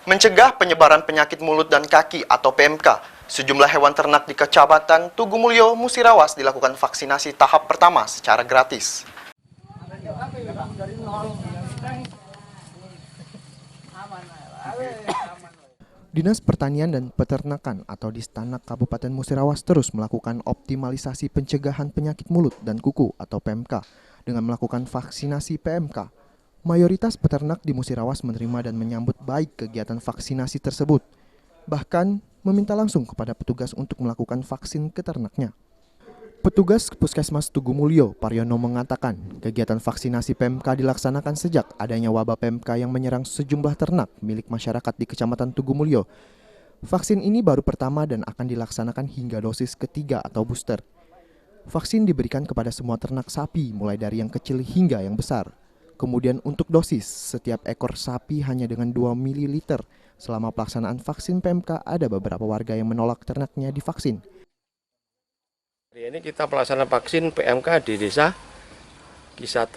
Mencegah penyebaran penyakit mulut dan kaki atau PMK, sejumlah hewan ternak di Kecamatan Tugumulyo, Musirawas dilakukan vaksinasi tahap pertama secara gratis. Dinas Pertanian dan Peternakan atau Distanak Kabupaten Musirawas terus melakukan optimalisasi pencegahan penyakit mulut dan kuku atau PMK dengan melakukan vaksinasi PMK. Mayoritas peternak di Musirawas menerima dan menyambut baik kegiatan vaksinasi tersebut. Bahkan meminta langsung kepada petugas untuk melakukan vaksin ke ternaknya. Petugas Puskesmas Tugumulyo, Paryono mengatakan, kegiatan vaksinasi PMK dilaksanakan sejak adanya wabah PMK yang menyerang sejumlah ternak milik masyarakat di Kecamatan Tugumulyo. Vaksin ini baru pertama dan akan dilaksanakan hingga dosis ketiga atau booster. Vaksin diberikan kepada semua ternak sapi, mulai dari yang kecil hingga yang besar. Kemudian untuk dosis, setiap ekor sapi hanya dengan 2 ml. Selama pelaksanaan vaksin PMK, ada beberapa warga yang menolak ternaknya divaksin. Hari ini kita pelaksana vaksin PMK di desa Ki1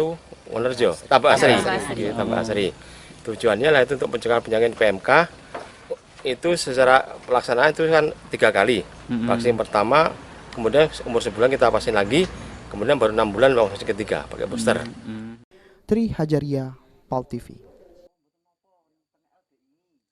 Wonerjo, Tambak Asri. Tujuannya lah itu untuk mencegah penyakit PMK. Itu secara pelaksanaan itu kan 3 kali. Vaksin pertama, kemudian umur sebulan kita vaksin lagi, kemudian baru 6 bulan vaksin ketiga pakai booster. Tri Hajaria, PAL TV.